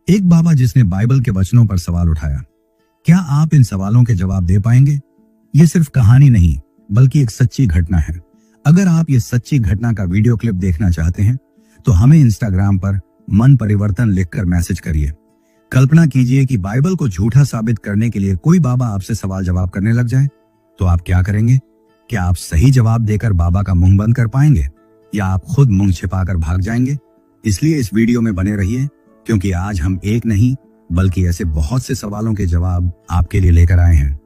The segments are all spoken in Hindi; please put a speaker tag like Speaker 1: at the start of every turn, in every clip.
Speaker 1: एक बाबा जिसने बाइबल के वचनों पर सवाल उठाया। क्या आप इन सवालों के जवाब दे पाएंगे? ये सिर्फ कहानी नहीं बल्कि एक सच्ची घटना है। अगर आप ये सच्ची घटना का वीडियो क्लिप देखना चाहते हैं तो हमें इंस्टाग्राम पर मन परिवर्तन लिखकर मैसेज करिए। कल्पना कीजिए कि बाइबल को झूठा साबित करने के लिए कोई बाबा आपसे सवाल जवाब करने लग जाए, तो आप क्या करेंगे? क्या आप सही जवाब देकर बाबा का मुंह बंद कर पाएंगे या आप खुद मुंह छिपाकर भाग जाएंगे? इसलिए इस वीडियो में बने रहिए, क्योंकि आज हम एक नहीं बल्कि ऐसे बहुत से सवालों के जवाब आपके लिए लेकर आए हैं।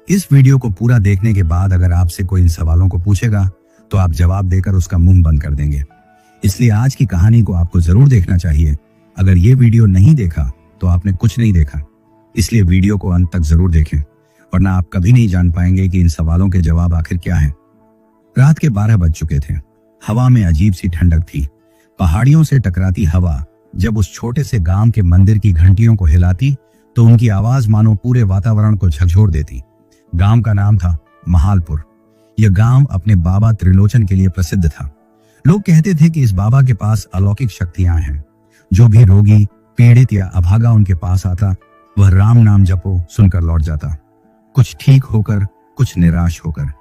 Speaker 1: इस वीडियो को पूरा देखने के बाद अगर आपसे कोई इन सवालों को पूछेगा तो आप जवाब देकर उसका मुंह बंद कर देंगे। इसलिए आज की कहानी को आपको जरूर देखना चाहिए। अगर ये वीडियो नहीं देखा तो आपने कुछ नहीं देखा। इसलिए वीडियो को अंत तक जरूर देखें, वरना आप कभी नहीं जान पाएंगे कि इन सवालों के जवाब आखिर क्या हैं। रात के 12 बज चुके थे। हवा में अजीब सी ठंडक थी। पहाड़ियों से टकराती हवा जब उस छोटे से गांव के मंदिर की घंटियों को हिलाती तो उनकी आवाज मानो पूरे वातावरण को झकझोर देती। गांव का नाम था महालपुर। यह गांव अपने बाबा त्रिलोचन के लिए प्रसिद्ध था। लोग कहते थे कि इस बाबा के पास अलौकिक शक्तियां हैं। जो भी रोगी, पीड़ित या अभागा उनके पास आता, वह राम नाम जपो सुनकर लौट जाता, कुछ ठीक होकर, कुछ निराश होकर।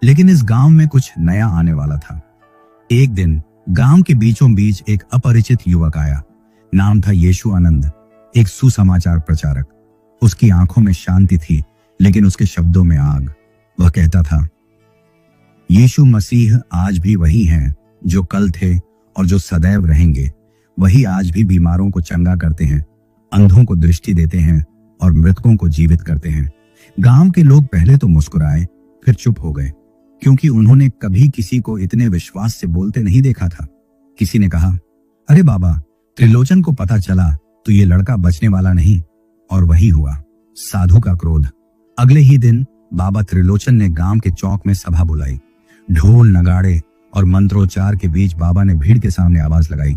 Speaker 1: लेकिन इस गांव में कुछ नया आने वाला था। एक दिन गांव के बीचों बीच एक अपरिचित युवक आया। नाम था यीशु आनंद, एक सुसमाचार प्रचारक। उसकी आंखों में शांति थी, लेकिन उसके शब्दों में आग। वह कहता था, यीशु मसीह आज भी वही हैं जो कल थे और जो सदैव रहेंगे। वही आज भी बीमारों को चंगा करते हैं, अंधों को दृष्टि देते हैं और मृतकों को जीवित करते हैं। गांव के लोग पहले तो मुस्कुराए, फिर चुप हो गए, क्योंकि उन्होंने कभी किसी को इतने विश्वास से बोलते नहीं देखा था। किसी ने कहा, अरे बाबा, त्रिलोचन को पता चला तो ये लड़का बचने वाला नहीं। और वही हुआ, साधु का क्रोध। अगले ही दिन बाबा त्रिलोचन ने गांव के चौक में सभा बुलाई। ढोल, नगाड़े और मंत्रोच्चार के बीच बाबा ने भीड़ के सामने आवाज लगाई,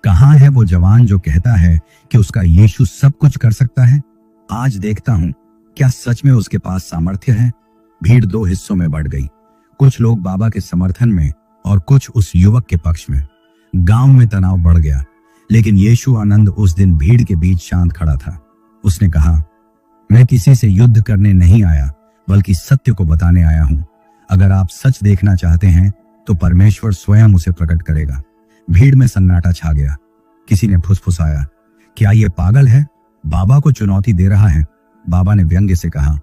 Speaker 1: कहाँ है वो जवान जो कहता है कि उसका यीशु सब कुछ कर सकता है? आज देखता हूं क्या सच में उसके पास सामर्थ्य है। भीड़ दो हिस्सों में बढ़ गई, कुछ लोग बाबा के समर्थन में और कुछ उस युवक के पक्ष में। गांव में तनाव बढ़ गया, लेकिन यीशु आनंद उस दिन भीड़ के बीच शांत खड़ा था। उसने कहा, मैं किसी से युद्ध करने नहीं आया बल्कि सत्य को बताने आया हूं। अगर आप सच देखना चाहते हैं तो परमेश्वर स्वयं उसे प्रकट करेगा। भीड़ में सन्नाटा छा गया। किसी ने फुसफुसाया, क्या ये पागल है? बाबा को चुनौती दे रहा है। बाबा ने व्यंग्य से कहा,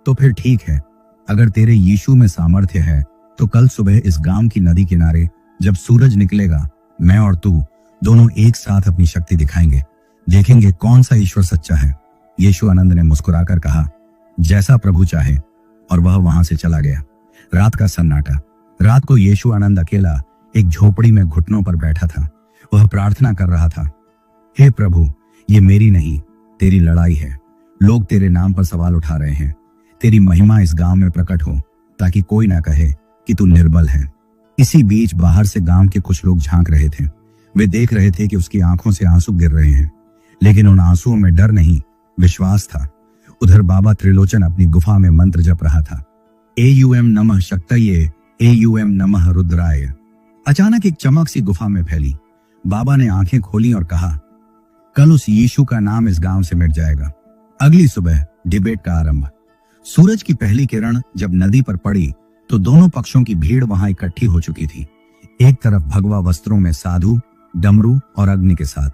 Speaker 1: तो फिर ठीक है, अगर तेरे यीशु में सामर्थ्य है तो कल सुबह इस गांव की नदी किनारे जब सूरज निकलेगा, मैं और तू दोनों एक साथ अपनी शक्ति दिखाएंगे। देखेंगे कौन सा ईश्वर सच्चा है। यीशु आनंद ने मुस्कुराकर कहा, जैसा प्रभु चाहे। और वह वहां से चला गया। रात का सन्नाटा। रात को यीशु आनंद अकेला एक झोपड़ी में घुटनों पर बैठा था। वह प्रार्थना कर रहा था, हे प्रभु, ये मेरी नहीं तेरी लड़ाई है। लोग तेरे नाम पर सवाल उठा रहे हैं। तेरी महिमा इस गांव में प्रकट हो ताकि कोई ना कहे कि तू निर्बल है। इसी बीच बाहर से गांव के कुछ लोग झांक रहे थे। वे देख रहे थे कि उसकी आंखों से आंसू गिर रहे हैं, लेकिन उन आंसुओं में डर नहीं, विश्वास था। उधर बाबा त्रिलोचन अपनी गुफा में मंत्र जप रहा था, एयूएम नमः शक्तये, एयूएम नमः रुद्राय। अचानक एक चमक सी गुफा में फैली। बाबा ने आंखें खोली और कहा, कल उस यीशु का नाम इस गांव से मिट जाएगा। अगली सुबह डिबेट का आरंभ। सूरज की पहली किरण जब नदी पर पड़ी तो दोनों पक्षों की भीड़ वहां इकट्ठी हो चुकी थी। एक तरफ भगवा वस्त्रों में साधु, डमरू और अग्नि के साथ,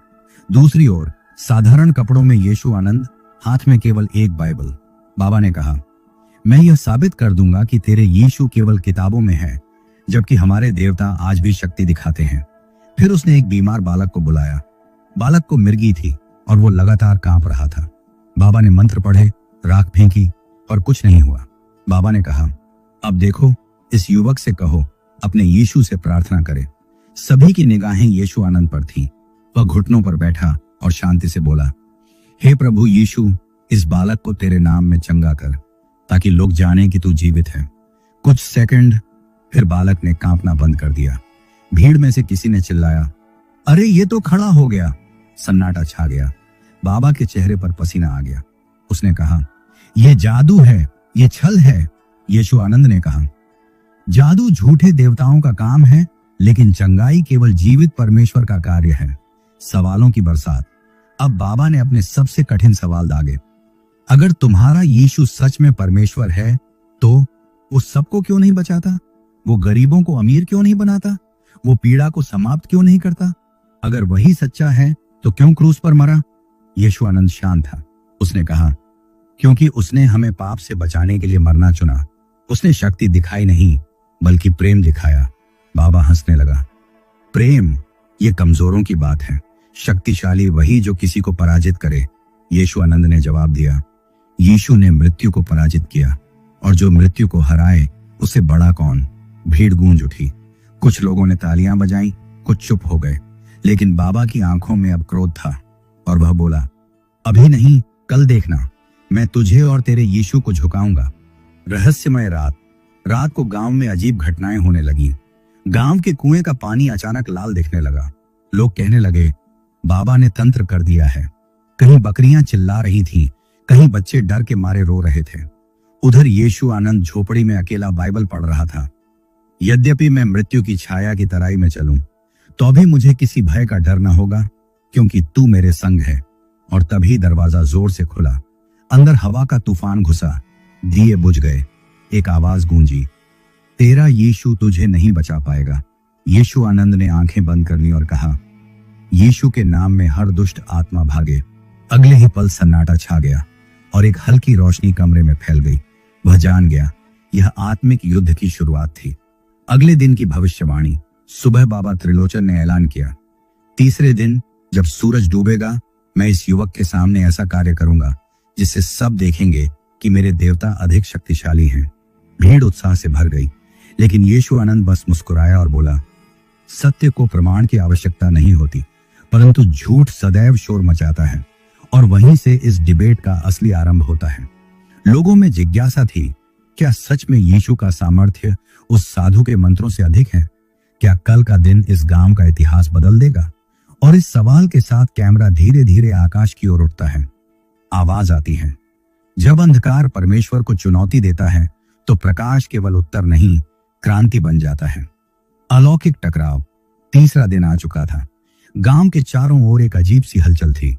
Speaker 1: दूसरी ओर साधारण कपड़ों में यीशु आनंद, हाथ में केवल एक बाइबल। बाबा ने कहा, मैं यह साबित कर दूंगा कि तेरे यीशु केवल किताबों में है, जबकि हमारे देवता आज भी शक्ति दिखाते हैं। फिर उसने एक बीमार बालक को बुलाया। बालक को मिर्गी थी और वो लगातार कांप रहा था। बाबा ने मंत्र पढ़े, राख फेंकी और कुछ नहीं हुआ। बाबा ने कहा, अब देखो, इस युवक से कहो अपने यीशु से प्रार्थना करे। सभी की निगाहें यीशु आनंद पर थी। वह घुटनों पर बैठा और शांति से बोला, हे प्रभु यीशु, इस बालक को तेरे नाम में चंगा कर ताकि लोग जाने कि तू जीवित है। कुछ सेकंड, फिर बालक ने कांपना बंद कर दिया। भीड़ में से किसी ने चिल्लाया, अरे ये तो खड़ा हो गया। सन्नाटा छा गया। बाबा के चेहरे पर पसीना आ गया। उसने कहा, यह जादू है, ये छल है। यीशु आनंद ने कहा, जादू झूठे देवताओं का काम है, लेकिन चंगाई केवल जीवित परमेश्वर का कार्य है। सवालों की बरसात। अब बाबा ने अपने सबसे कठिन सवाल दागे। अगर तुम्हारा यीशु सच में परमेश्वर है तो वो सबको क्यों नहीं बचाता? वो गरीबों को अमीर क्यों नहीं बनाता? वो पीड़ा को समाप्त क्यों नहीं करता? अगर वही सच्चा है तो क्यों क्रूस पर मरा? यीशुआनंद शांत था। उसने कहा, क्योंकि उसने हमें पाप से बचाने के लिए मरना चुना। उसने शक्ति दिखाई नहीं बल्कि प्रेम दिखाया। बाबा हंसने लगा। प्रेम ये कमजोरों की बात है, शक्तिशाली वही जो किसी को पराजित करे। यीशुआनंद ने जवाब दिया, यीशु ने मृत्यु को पराजित किया और जो मृत्यु को हराए उससे बड़ा कौन? भीड़ गूंज उठी। कुछ लोगों ने तालियां बजाई, कुछ चुप हो गए, लेकिन बाबा की आंखों में अब क्रोध था और वह बोला, अभी नहीं, कल देखना, मैं तुझे और तेरे यीशु को झुकाऊंगा। रहस्यमय रात को गांव में अजीब घटनाएं होने लगी। गांव के कुएं का पानी अचानक लाल दिखने लगा। लोग कहने लगे, बाबा ने तंत्र कर दिया है। कहीं बकरियां चिल्ला रही थीं, कहीं बच्चे डर के मारे रो रहे थे। उधर यीशुआनंद झोपड़ी में अकेला बाइबल पढ़ रहा था। यद्यपि मैं मृत्यु की छाया की तराई में चलूं, तो भी मुझे किसी भय का डर न होगा, क्योंकि तू मेरे संग है। और तभी दरवाजा जोर से खुला। अंदर हवा का तूफान घुसा, दिए बुझ गए। एक आवाज गूंजी, तेरा यीशु तुझे नहीं बचा पाएगा। यीशुआनंद ने आंखें बंद कर ली और कहा, यीशु के नाम में हर दुष्ट आत्मा भागे। अगले ही पल सन्नाटा छा गया और एक हल्की रोशनी कमरे में फैल गई। वह जान गया यह आत्मिक युद्ध की शुरुआत थी। अगले दिन की भविष्यवाणी। सुबह बाबा त्रिलोचन ने ऐलान किया, तीसरे दिन जब सूरज डूबेगा, मैं इस युवक के सामने ऐसा कार्य करूंगा जिससे सब देखेंगे कि मेरे देवता अधिक शक्तिशाली हैं। भीड़ उत्साह से भर गई, लेकिन यीशुआनंद बस मुस्कुराया और बोला, सत्य को प्रमाण की आवश्यकता नहीं होती, परंतु झूठ सदैव शोर मचाता है और वहीं से इस डिबेट का असली आरंभ होता है। लोगों में जिज्ञासा थी, क्या सच में यीशु का सामर्थ्य उस साधु के मंत्रों से अधिक है? क्या कल का दिन इस गांव का इतिहास बदल देगा? और इस सवाल के साथ कैमरा धीरे धीरे आकाश की ओर उठता है। आवाज आती है, जब अंधकार परमेश्वर को चुनौती देता है तो प्रकाश केवल उत्तर नहीं, क्रांति बन जाता है। अलौकिक टकराव। तीसरा दिन आ चुका था। गांव के चारों ओर एक अजीब सी हलचल थी।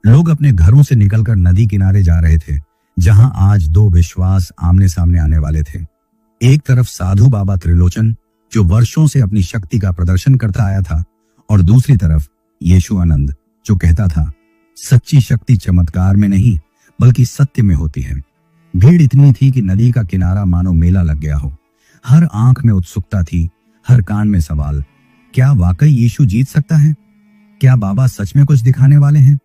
Speaker 1: लोग अपने घरों से निकलकर नदी किनारे जा रहे थे, जहां आज दो विश्वास आमने सामने आने वाले थे। एक तरफ साधु बाबा त्रिलोचन, जो वर्षों से अपनी शक्ति का प्रदर्शन करता आया था, और दूसरी तरफ यीशुआनंद, जो कहता था, सच्ची शक्ति चमत्कार में नहीं बल्कि सत्य में होती है। भीड़ इतनी थी कि नदी का किनारा मानो मेला लग गया हो। हर आंख में उत्सुकता थी, हर कान में सवाल, क्या वाकई यीशु जीत सकता है? क्या बाबा सच में कुछ दिखाने वाले हैं,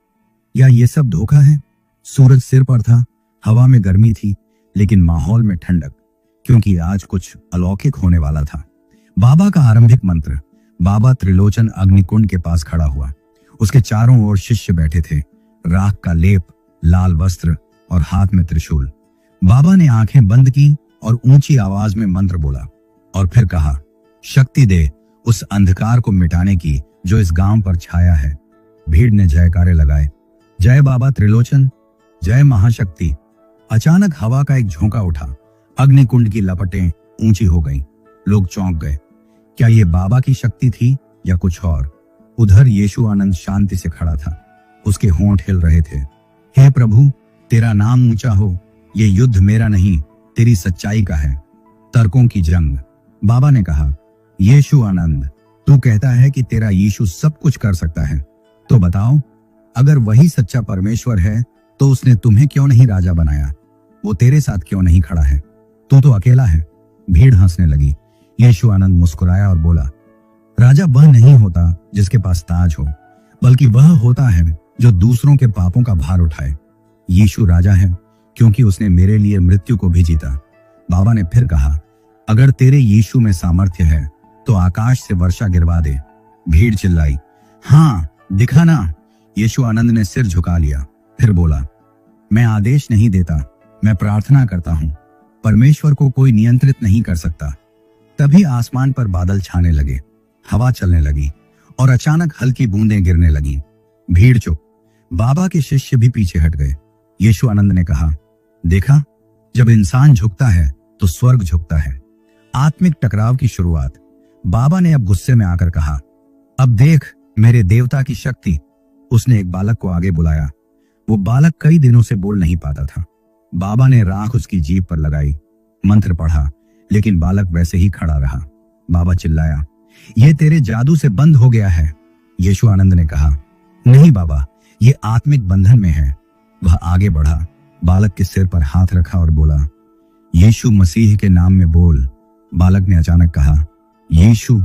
Speaker 1: या ये सब धोखा है? सूरज सिर पर था, हवा में गर्मी थी, लेकिन माहौल में ठंडक, क्योंकि आज कुछ अलौकिक होने वाला था। बाबा का आरंभिक मंत्र। बाबा त्रिलोचन अग्निकुंड के पास खड़ा हुआ। उसके चारों ओर शिष्य बैठे थे, राख का लेप, लाल वस्त्र और हाथ में त्रिशूल। बाबा ने आंखें बंद की और ऊंची आवाज में मंत्र बोला और फिर कहा, शक्ति दे उस अंधकार को मिटाने की जो इस गांव पर छाया है। भीड़ ने जयकारे लगाए, जय बाबा त्रिलोचन, जय महाशक्ति। अचानक हवा का एक झोंका उठा, अग्निकुंड की लपटें ऊंची हो गईं। लोग चौंक गए। क्या ये बाबा की शक्ति थी या कुछ और? उधर यीशुआनंद शांति से खड़ा था। उसके होंठ हिल रहे थे। हे प्रभु, तेरा नाम ऊंचा हो। ये युद्ध मेरा नहीं, तेरी सच्चाई का है। तर्कों की जंग। बाबा ने कहा, यीशुआनंद, तू कहता है कि तेरा यीशु सब कुछ कर सकता है, तो बताओ, अगर वही सच्चा परमेश्वर है तो उसने तुम्हें क्यों नहीं राजा बनाया? वो तेरे साथ क्यों नहीं खड़ा है? तू तो अकेला है। भीड़ हंसने लगी। यीशुआनंद मुस्कुराया और बोला, राजा वह नहीं होता जिसके पास ताज हो, बल्कि वह होता है जो दूसरों के पापों का भार उठाए। यीशु राजा है क्योंकि उसने मेरे लिए मृत्यु को भी जीता। बाबा ने फिर कहा, अगर तेरे यीशु में सामर्थ्य है तो आकाश से वर्षा गिरवा दे। भीड़ चिल्लाई, हाँ दिखाना। यीशुआनंद ने सिर झुका लिया, फिर बोला, मैं आदेश नहीं देता, मैं प्रार्थना करता हूं। परमेश्वर को कोई नियंत्रित नहीं कर सकता। तभी आसमान पर बादल छाने लगे, हवा चलने लगी और अचानक हल्की बूंदें गिरने लगी। भीड़ चुप। बाबा के शिष्य भी पीछे हट गए। यीशुआनंद ने कहा, देखा, जब इंसान झुकता है तो स्वर्ग झुकता है। आत्मिक टकराव की शुरुआत। बाबा ने अब गुस्से में आकर कहा, अब देख मेरे देवता की शक्ति। उसने एक बालक को आगे बुलाया। वो बालक कई दिनों से बोल नहीं पाता था। बाबा ने राख उसकी जीभ पर लगाई, मंत्र पढ़ा, लेकिन बालक वैसे ही खड़ा रहा। बाबा चिल्लाया, यह तेरे जादू से बंद हो गया है। यीशु आनंद ने कहा, नहीं बाबा, ये आत्मिक बंधन में है। वह आगे बढ़ा, बालक के सिर पर हाथ रखा और बोला, यीशु मसीह के नाम में बोल। बालक ने अचानक कहा, यीशु,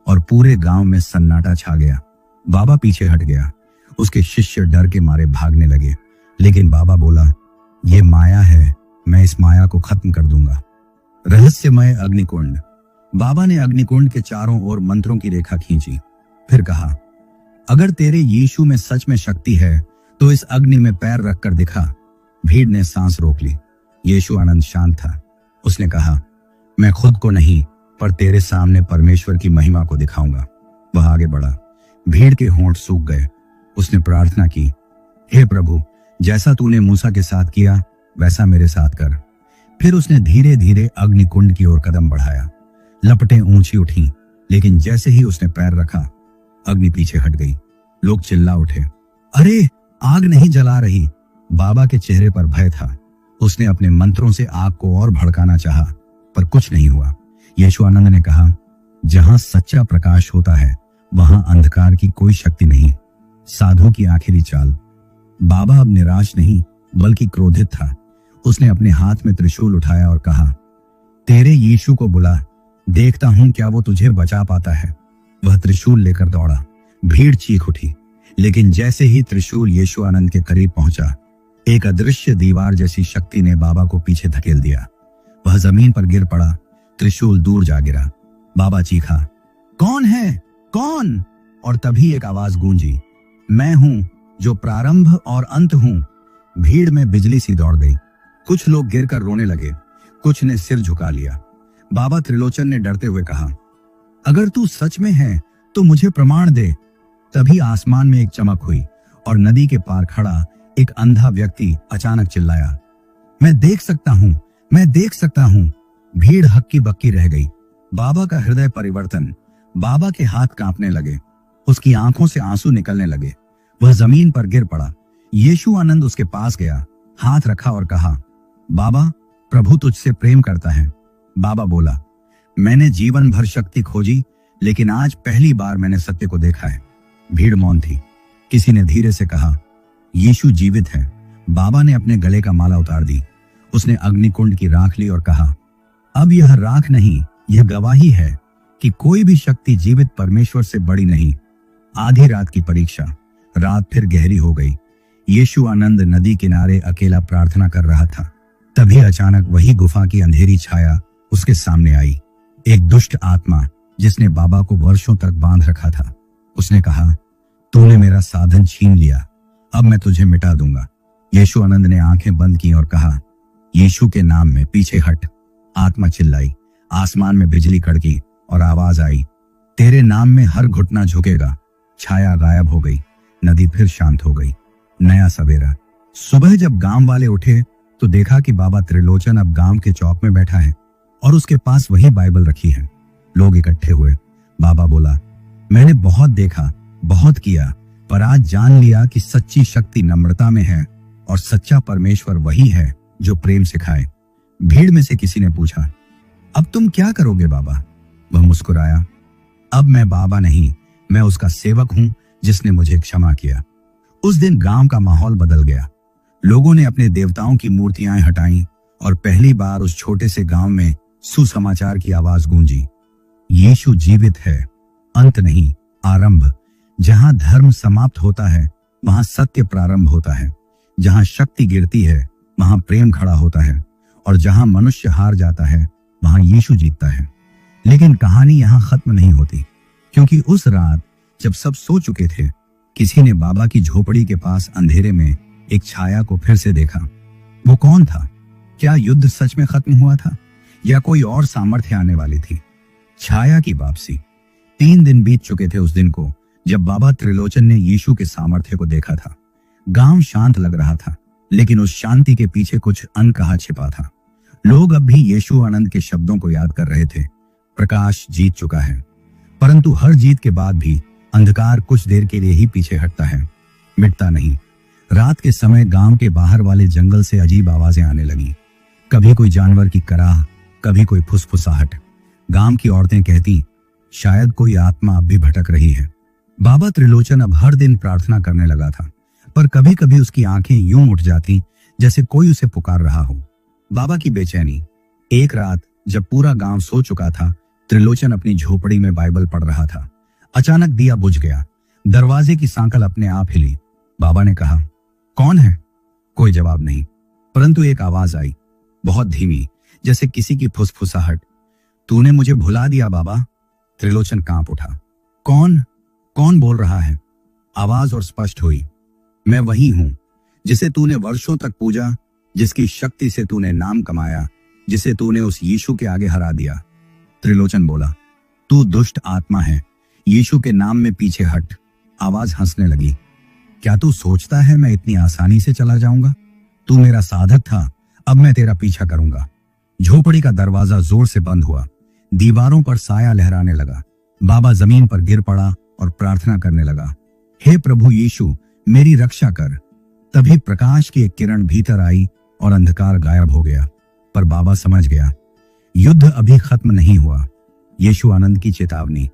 Speaker 1: और पूरे गांव में सन्नाटा छा गया। बाबा पीछे हट गया। उसके शिष्य डर के मारे भागने लगे, लेकिन बाबा बोला, यह माया है, मैं इस माया को खत्म कर दूंगा। रहस्यमय अग्निकुंड। बाबा ने अग्निकुंड के चारों ओर मंत्रों की रेखा खींची, फिर कहा, अगर तेरे यीशु में सच में शक्ति है तो इस अग्नि में पैर रखकर दिखा। भीड़ ने सांस रोक ली। यीशु आनंद शांत था। उसने कहा, मैं खुद को नहीं, पर तेरे सामने परमेश्वर की महिमा को दिखाऊंगा। वह आगे बढ़ा। भीड़ के होंठ सूख गए। उसने प्रार्थना की, हे प्रभु, जैसा तूने मूसा के साथ किया वैसा मेरे साथ कर। फिर उसने धीरे धीरे अग्निकुंड की ओर कदम बढ़ाया। लपटें ऊंची उठी, लेकिन जैसे ही उसने पैर रखा, अग्नि पीछे हट गई। लोग चिल्ला उठे, अरे आग नहीं जला रही। बाबा के चेहरे पर भय था। उसने अपने मंत्रों से आग को और भड़काना चाहा, पर कुछ नहीं हुआ। यीशु आनंद ने कहा, जहां सच्चा प्रकाश होता है वहां अंधकार की कोई शक्ति नहीं। साधु की आखिरी चाल। बाबा अब निराश नहीं बल्कि क्रोधित था। उसने अपने हाथ में त्रिशूल उठाया और कहा, तेरे यीशु को बुला, देखता हूं क्या वो तुझे बचा पाता है। वह त्रिशूल लेकर दौड़ा। भीड़ चीख उठी, लेकिन जैसे ही त्रिशूल यीशु आनंद के करीब पहुंचा, एक अदृश्य दीवार जैसी शक्ति ने बाबा को पीछे धकेल दिया। वह जमीन पर गिर पड़ा। त्रिशूल दूर जा गिरा। बाबा चीखा, कौन है, कौन? और तभी एक आवाज गूंजी, मैं हूं जो प्रारंभ और अंत हूं। भीड़ में बिजली सी दौड़ गई। कुछ लोग गिरकर रोने लगे, कुछ ने सिर झुका लिया। बाबा त्रिलोचन ने डरते हुए कहा, अगर तू सच में है तो मुझे प्रमाण दे। तभी आसमान में एक चमक हुई और नदी के पार खड़ा एक अंधा व्यक्ति अचानक चिल्लाया, मैं देख सकता हूं, मैं देख सकता हूं। भीड़ हक्की बक्की रह गई। बाबा का हृदय परिवर्तन। बाबा के हाथ कांपने लगे। उसकी आंखों से आंसू निकलने लगे। वह जमीन पर गिर पड़ा। यीशु आनंद उसके पास गया, हाथ रखा और कहा, बाबा, प्रभु तुझसे प्रेम करता है। बाबा बोला, मैंने जीवन भर शक्ति खोजी, लेकिन आज पहली बार मैंने सत्य को देखा है। भीड़ मौन थी। किसी ने धीरे से कहा, यीशु जीवित है। बाबा ने अपने गले का माला उतार दी। उसने अग्निकुंड की राख ली और कहा, अब यह राख नहीं, यह गवाही है कि कोई भी शक्ति जीवित परमेश्वर से बड़ी नहीं। आधी रात की परीक्षा। रात फिर गहरी हो गई। यीशु आनंद नदी किनारे अकेला प्रार्थना कर रहा था। तभी अचानक वही गुफा की अंधेरी छाया उसके सामने आई। एक दुष्ट आत्मा जिसने बाबा को वर्षों तक बांध रखा था। उसने कहा, तूने मेरा साधन छीन लिया, अब मैं तुझे मिटा दूंगा। यीशु आनंद ने आंखें बंद की और कहा, यीशु के नाम में पीछे हट। आत्मा चिल्लाई। आसमान में बिजली कड़की और आवाज आई, तेरे नाम में हर घुटना झुकेगा। छाया गायब हो गई। नदी फिर शांत हो गई। नया सवेरा। सुबह जब गांव वाले उठे तो देखा कि बाबा त्रिलोचन अब गांव के चौक में बैठा है और उसके पास वही बाइबल रखी है। लोग इकट्ठे हुए। बाबा बोला, मैंने बहुत देखा, बहुत किया, पर आज जान लिया कि सच्ची शक्ति नम्रता में है और सच्चा परमेश्वर वही है जो प्रेम सिखाए। भीड़ में से किसी ने पूछा, अब तुम क्या करोगे बाबा? वह मुस्कुराया, अब मैं बाबा नहीं, मैं उसका सेवक हूं जिसने मुझे क्षमा किया। उस दिन गांव का माहौल बदल गया। लोगों ने अपने देवताओं की मूर्तियां हटाई और पहली बार उस छोटे से गांव में सुसमाचार की आवाज गूंजी, यीशु जीवित है, अंत नहीं, आरंभ। जहां धर्म समाप्त होता है वहां सत्य प्रारंभ होता है। जहां शक्ति गिरती है वहां प्रेम खड़ा होता है और जहां मनुष्य हार जाता है वहां यीशु जीतता है। लेकिन कहानी यहां खत्म नहीं होती, क्योंकि उस रात जब सब सो चुके थे, किसी ने बाबा की झोपड़ी के पास अंधेरे में एक छाया को फिर से देखा। वो कौन था? क्या युद्ध सच में खत्म हुआ था या कोई और सामर्थ्य आने वाली थी? छाया की वापसी। 3 दिन बीत चुके थे उस दिन को जब बाबा त्रिलोचन ने यीशु के सामर्थ्य को देखा था। गांव शांत लग रहा था, लेकिन उस शांति के पीछे कुछ अनकहा छिपा था। लोग अब भी यीशु आनंद के शब्दों को याद कर रहे थे, प्रकाश जीत चुका है। परंतु हर जीत के बाद भी अंधकार कुछ देर के लिए ही पीछे हटता है। मिटता नहीं। रात के समय गांव के बाहर वाले जंगल से अजीब आवाजें आने लगी। कभी कोई जानवर की कराह, कभी कोई फुसफुसाहट। गांव की औरतें कहती, शायद कोई आत्मा अब भी भटक रही है। बाबा त्रिलोचन अब हर दिन प्रार्थना करने लगा था, पर कभी कभी उसकी आंखें यूं उठ जाती जैसे कोई उसे पुकार रहा हो। बाबा की बेचैनी। एक रात जब पूरा गांव सो चुका था, त्रिलोचन अपनी झोपड़ी में बाइबल पढ़ रहा था। अचानक दिया बुझ गया। दरवाजे की सांकल अपने आप हिली। बाबा ने कहा, कौन है? कोई जवाब नहीं, परंतु एक आवाज आई, बहुत धीमी, जैसे किसी की फुसफुसाहट। तूने मुझे भुला दिया बाबा। त्रिलोचन कांप उठा। कौन कौन बोल रहा है? आवाज और स्पष्ट हुई, मैं वही हूं जिसे तूने वर्षों तक पूजा, जिसकी शक्ति से तूने नाम कमाया, जिसे तूने उस यीशु के आगे हरा दिया। त्रिलोचन बोला, तू दुष्ट आत्मा है, यीशु के नाम में पीछे हट। आवाज हंसने लगी। क्या तू सोचता है मैं इतनी आसानी से चला जाऊंगा? तू मेरा साधक था, अब मैं तेरा पीछा करूंगा। झोपड़ी का दरवाजा जोर से बंद हुआ। दीवारों पर साया लहराने लगा। बाबा जमीन पर गिर पड़ा और प्रार्थना करने लगा, हे प्रभु यीशु, मेरी रक्षा कर। तभी प्रकाश की एक किरण भीतर आई और अंधकार गायब हो गया। पर बाबा समझ गया, युद्ध अभी खत्म नहीं हुआ। यीशु आनंद की चेतावनी।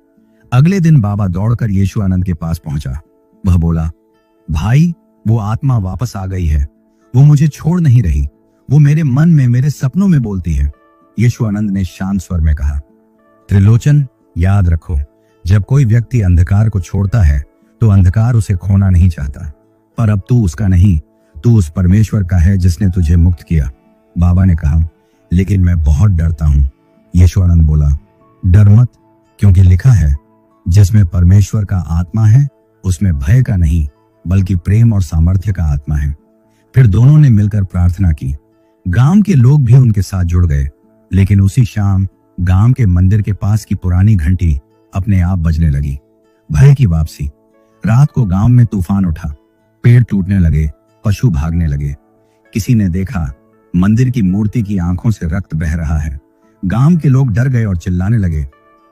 Speaker 1: अगले दिन बाबा दौड़कर यीशु आनंद के पास पहुंचा। वह बोला, भाई, वो आत्मा वापस आ गई है। वो मुझे छोड़ नहीं रही। वो मेरे मन में, मेरे सपनों में बोलती है। यीशु आनंद ने शांत स्वर में कहा, त्रिलोचन, याद रखो, जब कोई व्यक्ति अंधकार को छोड़ता है तो अंधकार उसे खोना नहीं चाहता। पर अब तू उसका नहीं, तू उस परमेश्वर का है जिसने तुझे मुक्त किया। बाबा ने कहा, लेकिन मैं बहुत डरता हूं। यीशु आनंद बोला, डर मत, क्योंकि लिखा है, जिसमें परमेश्वर का आत्मा है उसमें भय का नहीं बल्कि प्रेम और सामर्थ्य का आत्मा है। फिर दोनों ने मिलकर प्रार्थना की। गांव के लोग भी उनके साथ जुड़ गए। लेकिन उसी शाम गांव के मंदिर के पास की पुरानी घंटी अपने आप बजने लगी। भय की वापसी। रात को गांव में तूफान उठा। पेड़ टूटने लगे, पशु भागने लगे। किसी ने देखा, मंदिर की मूर्ति की आंखों से रक्त बह रहा है। गांव के लोग डर गए और चिल्लाने लगे,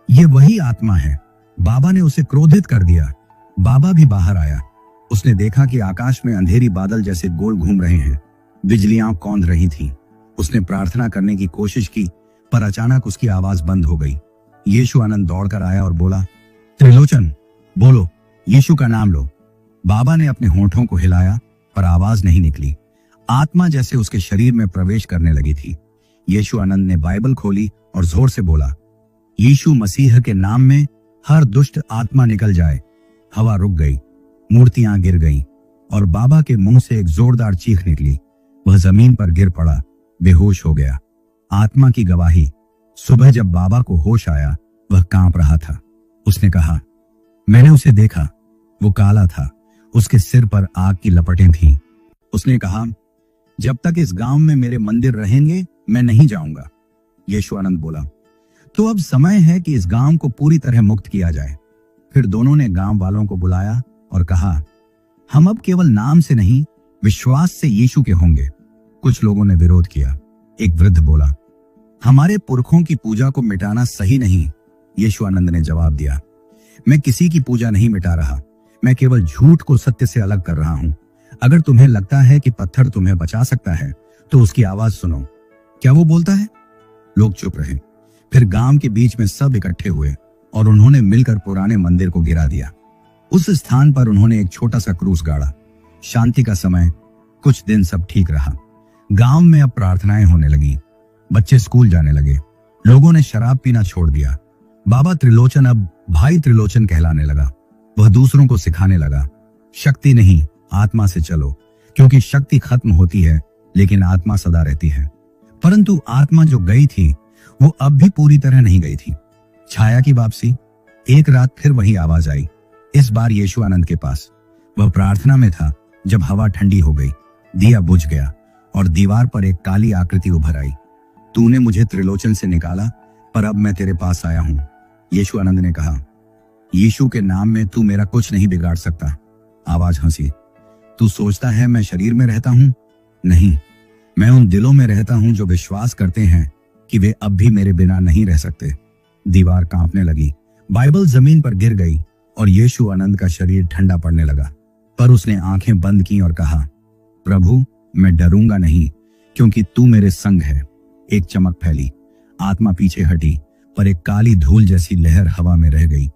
Speaker 1: ये वही आत्मा है। बाबा ने उसे क्रोधित कर दिया। बाबा भी बाहर आया। उसने देखा कि आकाश में अंधेरी बादल जैसे गोल घूम रहे हैं। बिजलियां कौंध रही थीं। उसने प्रार्थना करने की कोशिश की, पर अचानक उसकी आवाज बंद हो गई। यीशु आनंद दौड़कर आया और बोला, त्रिलोचन, बोलो, यीशु का नाम लो। बाबा ने अपने होंठों को हिलाया, पर आवाज नहीं निकली। आत्मा जैसे उसके शरीर में प्रवेश करने लगी थी। यीशु आनंद ने बाइबल खोली और जोर से बोला, यीशु मसीह के नाम में हर दुष्ट आत्मा निकल जाए। हवा रुक गई, मूर्तियां गिर गईं और बाबा के मुंह से एक जोरदार चीख निकली। वह जमीन पर गिर पड़ा, बेहोश हो गया। आत्मा की गवाही। सुबह जब बाबा को होश आया, वह कांप रहा था। उसने कहा, मैंने उसे देखा, वो काला था, उसके सिर पर आग की लपटें थीं। उसने कहा, जब तक इस गांव में मेरे मंदिर रहेंगे मैं नहीं जाऊंगा। यीशु आनंद बोला, तो अब समय है कि इस गांव को पूरी तरह मुक्त किया जाए। फिर दोनों ने गांव वालों को बुलाया और कहा, हम अब केवल नाम से नहीं, विश्वास से यीशु के होंगे। कुछ लोगों ने विरोध किया। एक वृद्ध बोला, हमारे पुरखों की पूजा को मिटाना सही नहीं। यीशु आनंद ने जवाब दिया, मैं किसी की पूजा नहीं मिटा रहा, मैं केवल झूठ को सत्य से अलग कर रहा हूं। अगर तुम्हें लगता है कि पत्थर तुम्हें बचा सकता है तो उसकी आवाज सुनो। क्या वो बोलता है? लोग चुप रहे। फिर गांव के बीच में सब इकट्ठे हुए और उन्होंने मिलकर पुराने मंदिर को गिरा दिया। उस स्थान पर उन्होंने एक छोटा सा क्रूस गाड़ा। शांति का समय। कुछ दिन सब ठीक रहा। गांव में अब प्रार्थनाएं होने लगी। बच्चे स्कूल जाने लगे। लोगों ने शराब पीना छोड़ दिया। बाबा त्रिलोचन अब भाई त्रिलोचन कहलाने लगा। वह दूसरों को सिखाने लगा, शक्ति नहीं, आत्मा से चलो, क्योंकि शक्ति खत्म होती है लेकिन आत्मा सदा रहती है। परंतु आत्मा जो गई थी वो अब भी पूरी तरह नहीं गई थी। छाया की वापसी। एक रात फिर वही आवाज आई, इस बार यीशु आनंद के पास। वह प्रार्थना में था जब हवा ठंडी हो गई। दिया बुझ गया और दीवार पर एक काली आकृति उभर आई। तूने मुझे त्रिलोचन से निकाला, पर अब मैं तेरे पास आया हूं। यीशु आनंद ने कहा, यीशु के नाम में तू मेरा कुछ नहीं बिगाड़ सकता। आवाज हंसी। तू सोचता है मैं शरीर में रहता हूं? नहीं, मैं उन दिलों में रहता हूं जो विश्वास करते हैं कि वे अब भी मेरे बिना नहीं रह सकते। दीवार कांपने लगी। बाइबल जमीन पर गिर गई और यीशु आनंद का शरीर ठंडा पड़ने लगा। पर उसने आंखें बंद की और कहा, प्रभु मैं डरूंगा नहीं, क्योंकि तू मेरे संग है। एक चमक फैली, आत्मा पीछे हटी, पर एक काली धूल जैसी लहर हवा में रह गई।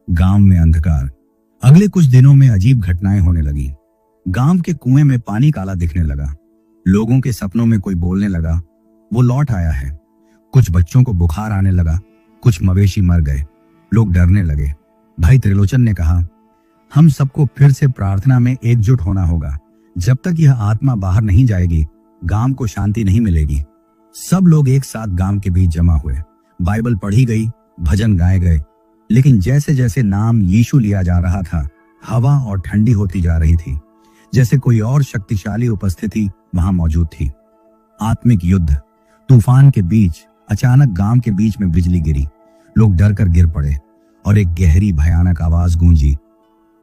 Speaker 1: गांव में अंधकार। अगले कुछ दिनों में अजीब घटनाएं होने लगी। गांव के कुएं में पानी काला दिखने लगा। लोगों के सपनों में कोई बोलने लगा, वो लौट आया है। कुछ बच्चों को बुखार आने लगा, कुछ मवेशी मर गए। लोग डरने लगे। भाई त्रिलोचन ने कहा, हम सबको फिर से प्रार्थना में एकजुट होना होगा। जब तक यह आत्मा बाहर नहीं जाएगी, गांव को शांति नहीं मिलेगी। सब लोग एक साथ गांव के बीच जमा हुए। बाइबल पढ़ी गई, भजन गाए गए, लेकिन जैसे जैसे नाम यीशु लिया जा रहा था, हवा और ठंडी होती जा रही थी, जैसे कोई और शक्तिशाली उपस्थिति वहां मौजूद थी। आत्मिक युद्ध। तूफान के बीच अचानक गांव के बीच में बिजली गिरी। लोग डर कर गिर पड़े और एक गहरी भयानक आवाज गूंजी,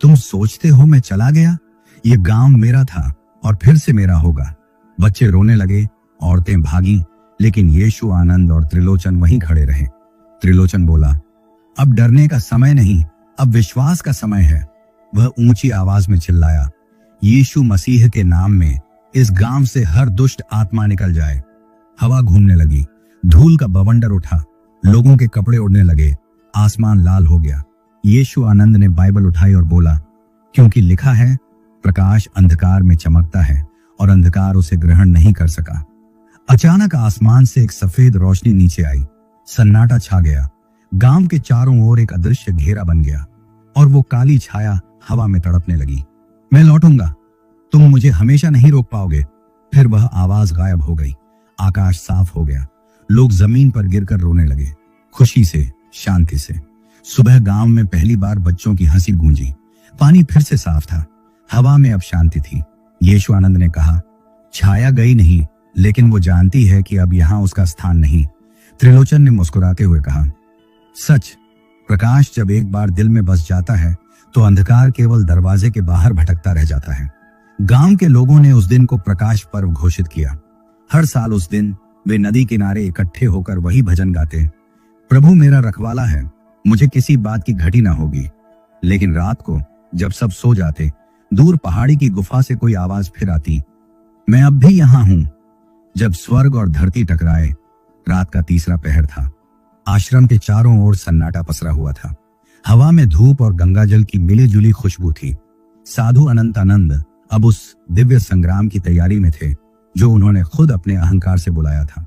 Speaker 1: तुम सोचते हो मैं चला गया? ये गांव मेरा था और फिर से मेरा होगा। बच्चे रोने लगे, औरतें भागी, लेकिन यीशु, आनंद और त्रिलोचन वहीं खड़े रहे। त्रिलोचन बोला, अब डरने का समय नहीं, अब विश्वास का समय है। वह ऊंची आवाज में चिल्लाया, यीशु मसीह के नाम में इस गांव से हर दुष्ट आत्मा निकल जाए। हवा घूमने लगी, धूल का बवंडर उठा, लोगों के कपड़े उड़ने लगे, आसमान लाल हो गया। यीशु आनंद ने बाइबल उठाई और बोला, क्योंकि लिखा है, प्रकाश अंधकार में चमकता है और अंधकार उसे ग्रहण नहीं कर सका। अचानक आसमान से एक सफेद रोशनी नीचे आई। सन्नाटा छा गया। गांव के चारों ओर एक अदृश्य घेरा बन गया और वो काली छाया हवा में तड़पने लगी। मैं लौटूंगा, तुम मुझे हमेशा नहीं रोक पाओगे। फिर वह आवाज गायब हो गई। आकाश साफ हो गया। लोग जमीन पर गिरकर रोने लगे, खुशी से, शांति से। सुबह गांव में पहली बार बच्चों की हंसी गूंजी। पानी फिर से साफ था। हवा में अब शांति थी। यीशु आनंद ने कहा, छाया गई नहीं, लेकिन वो जानती है कि अब यहां उसका स्थान नहीं। त्रिलोचन ने मुस्कुराते हुए कहा, सच, प्रकाश जब एक बार दिल में बस जाता है तो अंधकार केवल दरवाजे के बाहर भटकता रह जाता है। गांव के लोगों ने उस दिन को प्रकाश पर्व घोषित किया। हर साल उस दिन वे नदी किनारे इकट्ठे होकर वही भजन गाते, प्रभु मेरा रखवाला है, मुझे किसी बात की घटी ना होगी। लेकिन रात को जब सब सो जाते, दूर पहाड़ी की गुफा से कोई आवाज फिर आती, मैं अब भी यहां हूं। जब स्वर्ग और धरती टकराए, रात का तीसरा पहर था। आश्रम के चारों ओर सन्नाटा पसरा हुआ था। हवा में धूप और गंगाजल की मिली जुली खुशबू थी। साधु अनंत आनंद अब उस दिव्य संग्राम की तैयारी में थे जो उन्होंने खुद अपने अहंकार से बुलाया था।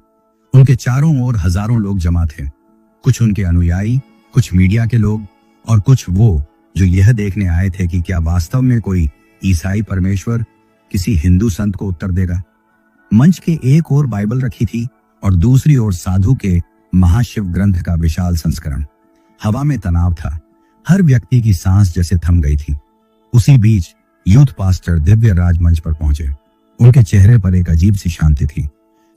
Speaker 1: उनके चारों ओर हजारों लोग जमा थे, कुछ उनके अनुयायी, कुछ मीडिया के लोग और कुछ वो जो यह देखने आए थे कि क्या वास्तव में कोई ईसाई परमेश्वर किसी हिंदू संत को उत्तर देगा। मंच के एक ओर बाइबल रखी थी और दूसरी ओर साधु के महाशिव ग्रंथ का विशाल संस्करण। हवा में तनाव था। हर व्यक्ति की सांस जैसे थम गई थी। उसी बीच यूथ पास्टर दिव्य राज मंच पर पहुंचे। उनके चेहरे पर एक अजीब सी शांति थी।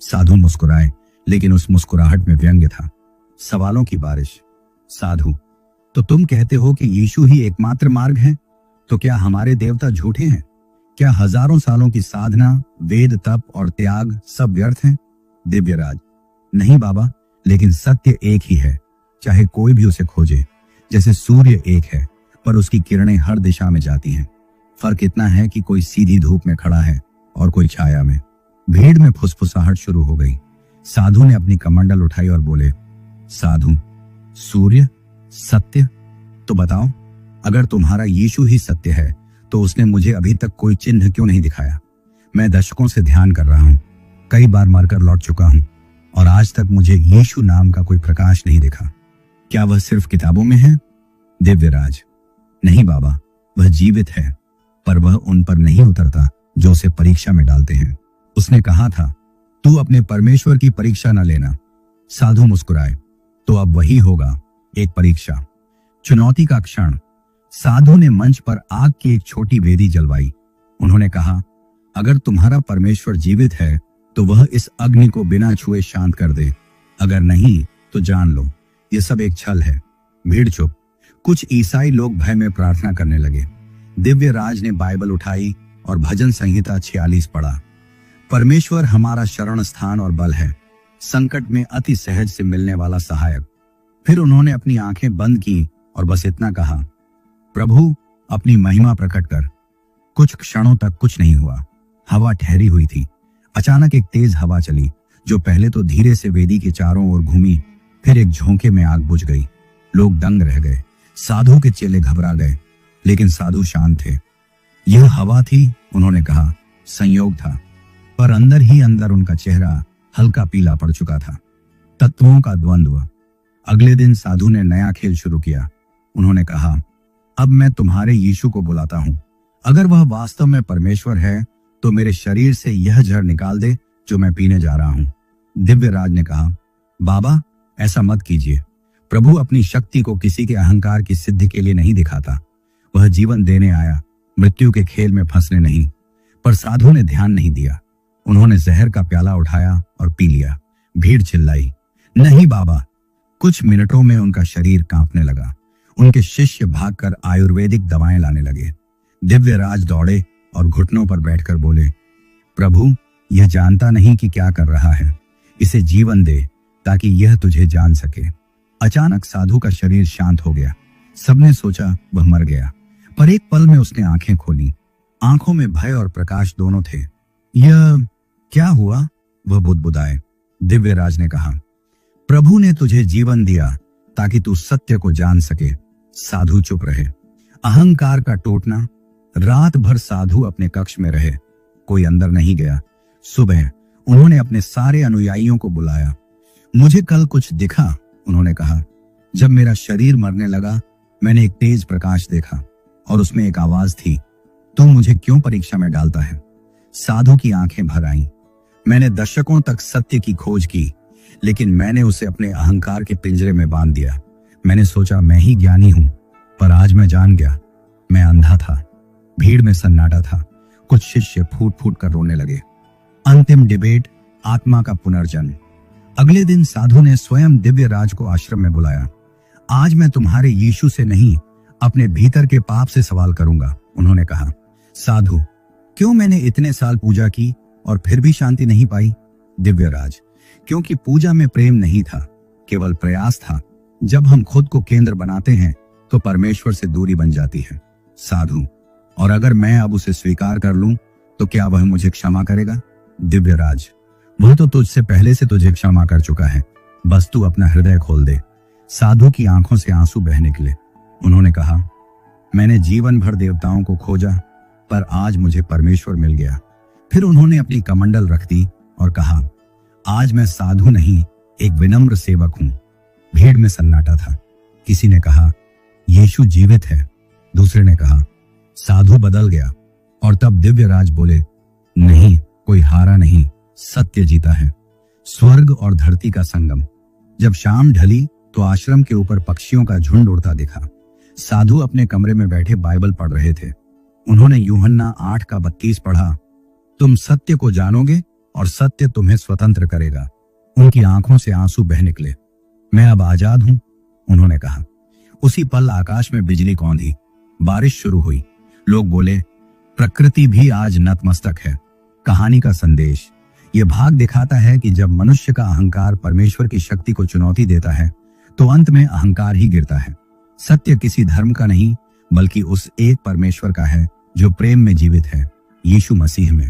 Speaker 1: साधु मुस्कुराए, लेकिन उस मुस्कुराहट में व्यंग्य था। सवालों की बारिश। साधु, तो तुम कहते हो कि यीशु ही एकमात्र मार्ग है? तो क्या हमारे देवता झूठे हैं? क्या हजारों सालों की साधना, वेद, तप और त्याग सब व्यर्थ हैं? दिव्यराज, नहीं बाबा, लेकिन सत्य एक ही है, चाहे कोई भी उसे खोजे। जैसे सूर्य एक है, पर उसकी किरणें हर दिशा में जाती हैं। फर्क इतना है कि कोई सीधी धूप में खड़ा है और कोई छाया में। भीड़ में फुसफुसाहट शुरू हो गई। साधु ने अपनी कमंडल उठाई और बोले, साधु, सूर्य सत्य? तो बताओ, अगर तुम्हारा यीशु ही सत्य है तो उसने मुझे अभी तक कोई चिन्ह क्यों नहीं दिखाया? मैं दशकों से ध्यान कर रहा हूं, कई बार मरकर लौट चुका हूं और आज तक मुझे यीशु नाम का कोई प्रकाश नहीं दिखा। क्या वह सिर्फ किताबों में है? दिव्यराज, नहीं बाबा, वह जीवित है, पर वह उन पर नहीं उतरता जो उसे परीक्षा में डालते हैं। उसने कहा था, तू अपने परमेश्वर की परीक्षा न लेना। साधु मुस्कुराए, तो अब वही होगा, एक परीक्षा, चुनौती का क्षण। साधु ने मंच पर आग की एक छोटी वेदी जलवाई। उन्होंने कहा, अगर तुम्हारा परमेश्वर जीवित है तो वह इस अग्नि को बिना छुए शांत कर दे, अगर नहीं तो जान लो यह सब एक छल है। भीड़ चुप। कुछ ईसाई लोग भय में प्रार्थना करने लगे। दिव्य राज ने बाइबल उठाई और भजन संहिता 46 पढ़ा। परमेश्वर हमारा शरण स्थान और बल है, संकट में अति सहज से मिलने वाला सहायक। फिर उन्होंने अपनी आंखें बंद की और बस इतना कहा, प्रभु अपनी महिमा प्रकट कर। कुछ क्षणों तक कुछ नहीं हुआ। हवा ठहरी हुई थी। अचानक एक तेज हवा चली जो पहले तो धीरे से वेदी के चारों ओर घूमी, फिर एक झोंके में आग बुझ गई। लोग दंग रह गए। साधु के चेले घबरा गए, लेकिन साधु शांत थे। यह हवा थी, उन्होंने कहा, संयोग था। पर अंदर ही अंदर उनका चेहरा हल्का पीला पड़ चुका था। तत्वों का द्वंद्व। अगले दिन साधु ने नया खेल शुरू किया। उन्होंने कहा, अब मैं तुम्हारे यीशु को बुलाता हूं। अगर वह वास्तव में परमेश्वर है तो मेरे शरीर से यह जहर निकाल दे जो मैं पीने जा रहा हूं। दिव्यराज ने कहा, बाबा ऐसा मत कीजिए। प्रभु अपनी शक्ति को किसी के अहंकार की सिद्धि के लिए नहीं दिखाता। वह जीवन देने आया, मृत्यु के खेल में फंसने नहीं। पर साधु ने ध्यान नहीं दिया। उन्होंने जहर का प्याला उठाया और पी लिया। भीड़ चिल्लाई, नहीं बाबा। कुछ मिनटों में उनका शरीर कांपने लगा। उनके शिष्य भागकर आयुर्वेदिक दवाएं लाने लगे। दिव्यराज दौड़े और घुटनों पर बैठकर बोले, प्रभु यह जानता नहीं कि क्या कर रहा है। इसे जीवन दे ताकि यह तुझे जान सके। अचानक साधु का शरीर शांत हो गया। सबने सोचा वह मर गया, पर एक पल में उसने आंखें खोली। आंखों में भय और प्रकाश दोनों थे। यह क्या हुआ? वह बुदबुदाए। दिव्यराज ने कहा, प्रभु ने तुझे जीवन दिया ताकि तू सत्य को जान सके। साधु चुप रहे। अहंकार का टूटना। रात भर साधु अपने कक्ष में रहे। कोई अंदर नहीं गया। सुबह उन्होंने अपने सारे अनुयायियों को बुलाया। मुझे कल कुछ दिखा, उन्होंने कहा। जब मेरा शरीर मरने लगा, मैंने एक तेज प्रकाश देखा और उसमें एक आवाज थी, तू मुझे क्यों परीक्षा में डालता है? साधु की आंखें भर आईं। मैंने दशकों तक सत्य की खोज की, लेकिन मैंने उसे अपने अहंकार के पिंजरे में बांध दिया। मैंने सोचा मैं ही ज्ञानी हूं, पर आज मैं जान गया, मैं अंधा था। भीड़ में सन्नाटा था। कुछ शिष्य फूट फूट कर रोने लगे। अंतिम डिबेट, आत्मा का पुनर्जन्म। अगले दिन साधु ने स्वयं दिव्यराज को आश्रम में बुलाया। आज मैं तुम्हारे यीशु से नहीं, अपने भीतर के पाप से सवाल करूंगा, उन्होंने कहा। साधु, क्यों मैंने इतने साल पूजा की और फिर भी शांति नहीं पाई? दिव्यराज, क्योंकि पूजा में प्रेम नहीं था, केवल प्रयास था। जब हम खुद को केंद्र बनाते हैं तो परमेश्वर से दूरी बन जाती है। साधु, और अगर मैं अब उसे स्वीकार कर लूं तो क्या वह मुझे क्षमा करेगा? दिव्यराज, वह तो तुझसे पहले से तुझे क्षमा कर चुका है, बस तू अपना हृदय खोल दे। साधु की आंखों से आंसू बह निकले। उन्होंने कहा, मैंने जीवन भर देवताओं को खोजा, पर आज मुझे परमेश्वर मिल गया। फिर उन्होंने अपनी कमंडल रख दी और कहा, आज मैं साधु नहीं, एक विनम्र सेवक हूं। भीड़ में सन्नाटा था। किसी ने कहा, यीशु जीवित है। दूसरे ने कहा, साधु बदल गया। और तब दिव्यराज बोले, नहीं, कोई हारा नहीं, सत्य जीता है। स्वर्ग और धरती का संगम। जब शाम ढली तो आश्रम के ऊपर पक्षियों का झुंड उड़ता दिखा। साधु अपने कमरे में बैठे बाइबल पढ़ रहे थे। उन्होंने यूहन्ना 8:32 पढ़ा, तुम सत्य को जानोगे और सत्य तुम्हें स्वतंत्र करेगा। उनकी आंखों से आंसू बह निकले। मैं अब आजाद हूं, उन्होंने कहा। उसी पल आकाश में बिजली कौंधी। बारिश शुरू हुई। लोग बोले, प्रकृति भी आज नतमस्तक है। कहानी का संदेश। यह भाग दिखाता है कि जब मनुष्य का अहंकार परमेश्वर की शक्ति को चुनौती देता है तो अंत में अहंकार ही गिरता है। सत्य किसी धर्म का नहीं, बल्कि उस एक परमेश्वर का है जो प्रेम में जीवित है, यीशु मसीह में।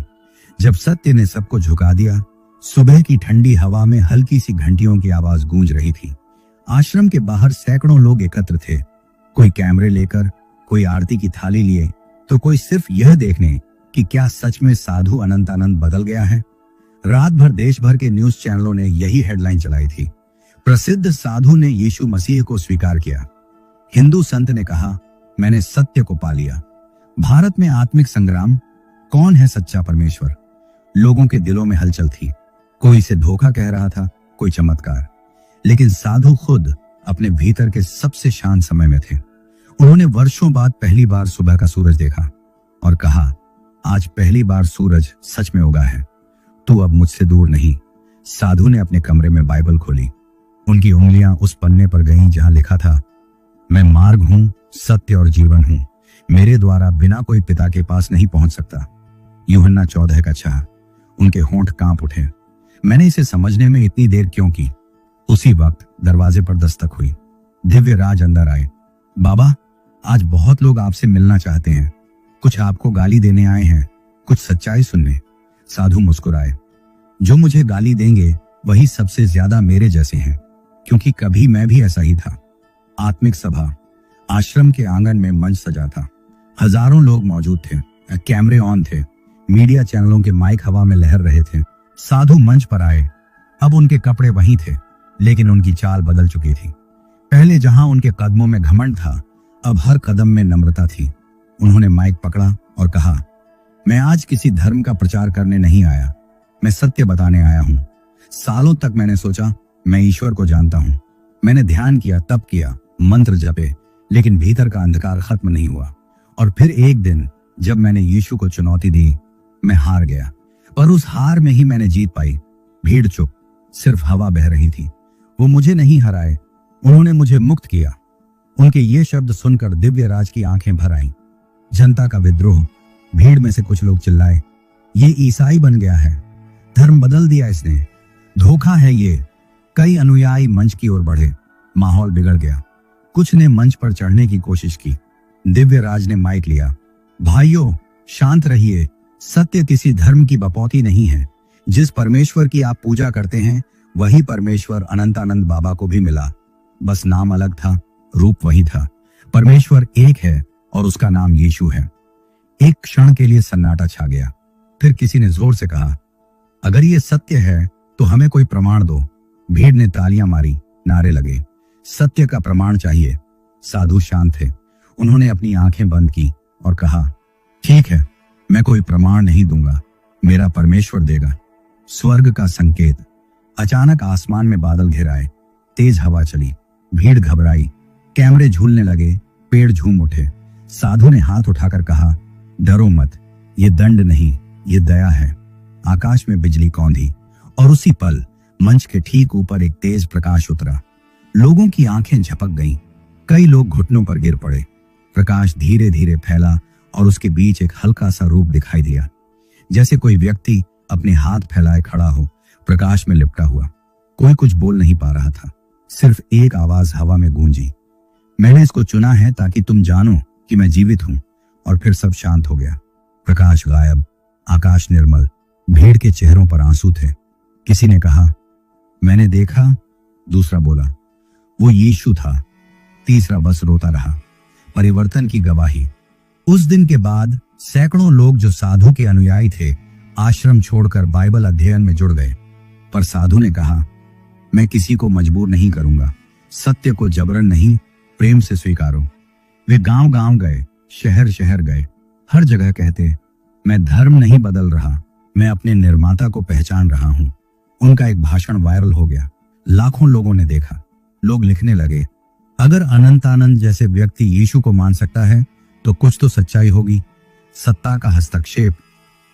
Speaker 1: जब सत्य ने सबको झुका दिया, सुबह की ठंडी हवा में हल्की सी घंटियों की आवाज गूंज रही थी। आश्रम के बाहर सैकड़ों लोग एकत्र थे। कोई कैमरे लेकर, कोई आरती की थाली लिए, तो कोई सिर्फ यह देखने कि क्या सच में साधु अनंतानंद बदल गया है। रात भर देश भर के न्यूज चैनलों ने यही हेडलाइन चलाई थी, प्रसिद्ध साधु ने यीशु मसीह को स्वीकार किया। हिंदू संत ने कहा, मैंने सत्य को पा लिया। भारत में आत्मिक संग्राम, कौन है सच्चा परमेश्वर? लोगों के दिलों में हलचल थी। कोई इसे धोखा कह रहा था, कोई चमत्कार। लेकिन साधु खुद अपने भीतर के सबसे शांत समय में थे। उन्होंने वर्षों बाद पहली बार सुबह का सूरज देखा और कहा, आज पहली बार सूरज सच में उगा है। तू अब मुझसे दूर नहीं। साधु ने अपने कमरे में बाइबल खोली। उनकी उंगलियां उस पन्ने पर गईं जहां लिखा था, मैं मार्ग हूं, सत्य और जीवन हूं। मेरे द्वारा बिना कोई पिता के पास नहीं पहुंच सकता। यूहन्ना 14:6। उनके होंठ कांप उठे। मैंने इसे समझने में इतनी देर क्यों की? उसी वक्त दरवाजे पर दस्तक हुई। दिव्यराज अंदर आए। बाबा, आज बहुत लोग आपसे मिलना चाहते हैं। कुछ आपको गाली देने आए हैं, कुछ सच्चाई सुनने। साधु मुस्कुराए। जो मुझे गाली देंगे वही सबसे ज्यादा मेरे जैसे हैं, क्योंकि कभी मैं भी ऐसा ही था। आत्मिक सभा। आश्रम के आंगन में मंच सजा था। हजारों लोग मौजूद थे। कैमरे ऑन थे। मीडिया चैनलों के माइक हवा में लहर रहे थे। साधु मंच पर आए। अब उनके कपड़े वही थे, लेकिन उनकी चाल बदल चुकी थी। पहले जहां उनके कदमों में घमंड था, अब हर कदम में नम्रता थी। उन्होंने माइक पकड़ा और कहा, मैं आज किसी धर्म का प्रचार करने नहीं आया, मैं सत्य बताने आया हूं। सालों तक मैंने सोचा मैं ईश्वर को जानता हूं। मैंने ध्यान किया, तप किया, मंत्र जपे, लेकिन भीतर का अंधकार खत्म नहीं हुआ। और फिर एक दिन जब मैंने यीशु को चुनौती दी, मैं हार गया। पर उस हार में ही मैंने जीत पाई। भीड़ चुप, सिर्फ हवा बह रही थी। वो मुझे नहीं हराए, उन्होंने मुझे मुक्त किया। उनके ये शब्द सुनकर दिव्य राज की आंखें भर आईं। जनता का विद्रोह। भीड़ में से कुछ लोग चिल्लाए, ये ईसाई बन गया है, धर्म बदल दिया इसने, धोखा है ये। कई अनुयायी मंच की ओर बढ़े। माहौल बिगड़ गया। कुछ ने मंच पर चढ़ने की कोशिश की। दिव्य राज ने माइक लिया, भाइयों शांत रहिए, सत्य किसी धर्म की बपौती नहीं है। जिस परमेश्वर की आप पूजा करते हैं वही परमेश्वर अनंतानंद बाबा को भी मिला, बस नाम अलग था, रूप वही था। परमेश्वर एक है और उसका नाम यीशु है। एक क्षण के लिए सन्नाटा छा गया। फिर किसी ने जोर से कहा, अगर ये सत्य है तो हमें कोई प्रमाण दो। भीड़ ने तालियां मारी, नारे लगे, सत्य का प्रमाण चाहिए। साधु शांत थे। उन्होंने अपनी आंखें बंद की और कहा, ठीक है, मैं कोई प्रमाण नहीं दूंगा, मेरा परमेश्वर देगा। स्वर्ग का संकेत। अचानक आसमान में बादल घिर आए। तेज हवा चली। भीड़ घबराई। कैमरे झूलने लगे। पेड़ झूम उठे। साधु ने हाथ उठाकर कहा, डरो मत, ये दंड नहीं, ये दया है। आकाश में बिजली कौंधी और उसी पल मंच के ठीक ऊपर एक तेज प्रकाश उतरा। लोगों की आंखें झपक गईं। कई लोग घुटनों पर गिर पड़े। प्रकाश धीरे धीरे फैला और उसके बीच एक हल्का सा रूप दिखाई दिया, जैसे कोई व्यक्ति अपने हाथ फैलाए खड़ा हो, प्रकाश में लिपटा हुआ। कोई कुछ बोल नहीं पा रहा था, सिर्फ एक आवाज हवा में गूंजी, मैंने इसको चुना है ताकि तुम जानो कि मैं जीवित हूं। और फिर सब शांत हो गया। प्रकाश गायब, आकाश निर्मल। भीड़ के चेहरों पर आंसू थे। किसी ने कहा, मैंने देखा। दूसरा बोला, वो यीशु था। तीसरा बस रोता रहा। परिवर्तन की गवाही। उस दिन के बाद सैकड़ों लोग जो साधु के अनुयायी थे, आश्रम छोड़कर बाइबल अध्ययन में जुड़ गए। पर साधु ने कहा, मैं किसी को मजबूर नहीं करूंगा, सत्य को जबरन नहीं, प्रेम से स्वीकारो। वे गांव गांव गए, शहर शहर गए। हर जगह कहते, मैं धर्म नहीं बदल रहा, मैं अपने निर्माता को पहचान रहा हूं। उनका एक भाषण वायरल हो गया। लाखों लोगों ने देखा। लोग लिखने लगे, अगर अनंतानंद जैसे व्यक्ति यीशु को मान सकता है तो कुछ तो सच्चाई होगी। सत्ता का हस्तक्षेप।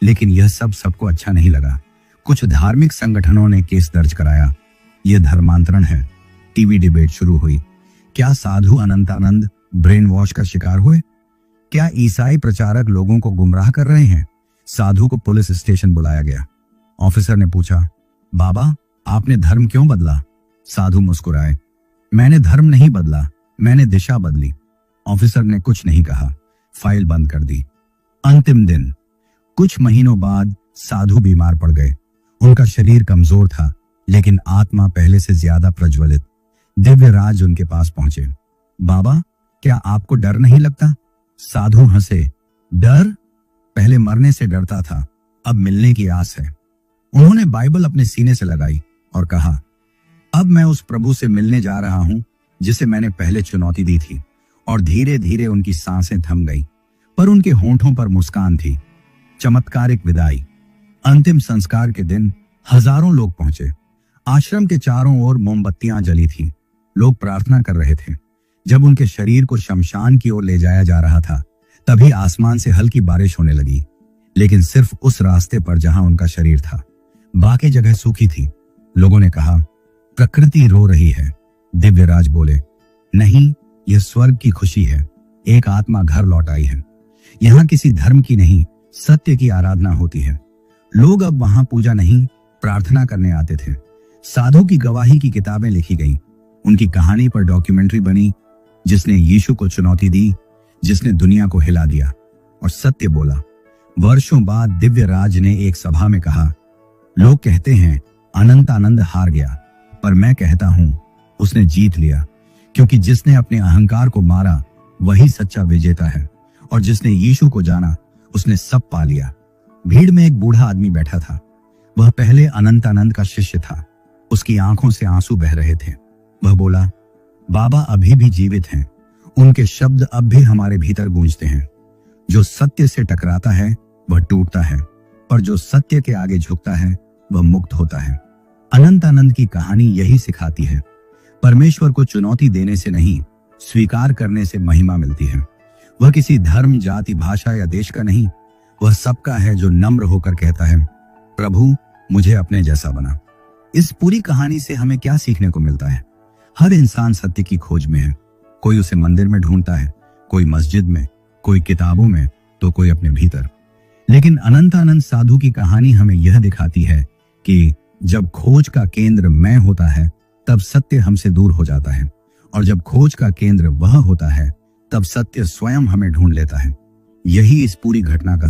Speaker 1: लेकिन यह सब सबको अच्छा नहीं लगा। कुछ धार्मिक संगठनों ने केस दर्ज कराया। यह धर्मांतरण है। टीवी डिबेट शुरू हुई। क्या साधु अनंतानंद ब्रेन वॉश का शिकार हुए? क्या ईसाई प्रचारक लोगों को गुमराह कर रहे हैं? साधु को पुलिस स्टेशन बुलाया गया। ऑफिसर ने पूछा, बाबा आपने धर्म क्यों बदला? साधु मुस्कुराए, मैंने धर्म नहीं बदला, मैंने दिशा बदली। ऑफिसर ने कुछ नहीं कहा, फाइल बंद कर दी। अंतिम दिन। कुछ महीनों बाद साधु बीमार पड़ गए। उनका शरीर कमजोर था, लेकिन आत्मा पहले से ज्यादा प्रज्वलित। दिव्य राज उनके पास पहुंचे। बाबा क्या आपको डर नहीं लगता? साधु हंसे, डर? पहले मरने से डरता था, अब मिलने की आस है। उन्होंने बाइबल अपने सीने से लगाई और कहा, अब मैं उस प्रभु से मिलने जा रहा हूं जिसे मैंने पहले चुनौती दी थी। और धीरे धीरे उनकी सांसें थम गई, पर उनके होंठों पर मुस्कान थी। चमत्कारिक विदाई। अंतिम संस्कार के दिन हजारों लोग पहुंचे। आश्रम के चारों ओर मोमबत्तियां जली थीं। लोग प्रार्थना कर रहे थे। जब उनके शरीर को शमशान की ओर ले जाया जा रहा था, तभी आसमान से हल्की बारिश होने लगी, लेकिन सिर्फ उस रास्ते पर जहां उनका शरीर था। बाकी जगह सूखी थी। लोगों ने कहा, प्रकृति रो रही है। दिव्यराज बोले, नहीं, यह स्वर्ग की खुशी है। एक आत्मा घर लौट आई है। यहाँ किसी धर्म की नहीं, सत्य की आराधना होती है। लोग अब वहां पूजा नहीं, प्रार्थना करने आते थे। साधु की गवाही की किताबें लिखी गईं। उनकी कहानी पर डॉक्यूमेंट्री बनी, जिसने यीशु को चुनौती दी, जिसने दुनिया को हिला दिया। और सत्य बोला। वर्षों बाद दिव्य राज ने एक सभा में कहा, लोग कहते हैं अनंत आनंद हार गया, पर मैं कहता हूं उसने जीत लिया, क्योंकि जिसने अपने अहंकार को मारा वही सच्चा विजेता है, और जिसने यीशु को जाना उसने सब पा लिया। भीड़ में एक बूढ़ा आदमी बैठा था। वह पहले अनंतानंद का शिष्य था। उसकी आंखों से आंसू बह रहे थे। वह बोला, बाबा अभी भी जीवित हैं, उनके शब्द अब भी हमारे भीतर गूंजते हैं। जो सत्य से टकराता है वह टूटता है, पर जो सत्य के आगे झुकता है वह मुक्त होता है। अनंतानंद की कहानी यही सिखाती है, परमेश्वर को चुनौती देने से नहीं, स्वीकार करने से महिमा मिलती है। वह किसी धर्म, जाति, भाषा या देश का नहीं, वह सबका है जो नम्र होकर कहता है, प्रभु मुझे अपने जैसा बना। इस पूरी कहानी से हमें क्या सीखने को मिलता है? हर इंसान सत्य की खोज में है। कोई उसे मंदिर में ढूंढता है, कोई मस्जिद में, कोई किताबों में, तो कोई अपने भीतर। लेकिन अनंतानंद साधु की कहानी हमें यह दिखाती है कि जब खोज का केंद्र मैं होता है तब सत्य हमसे दूर हो जाता है, और जब खोज का केंद्र वह होता है तब सत्य स्वयं हमें ढूंढ लेता है। यही इस पूरी घटना का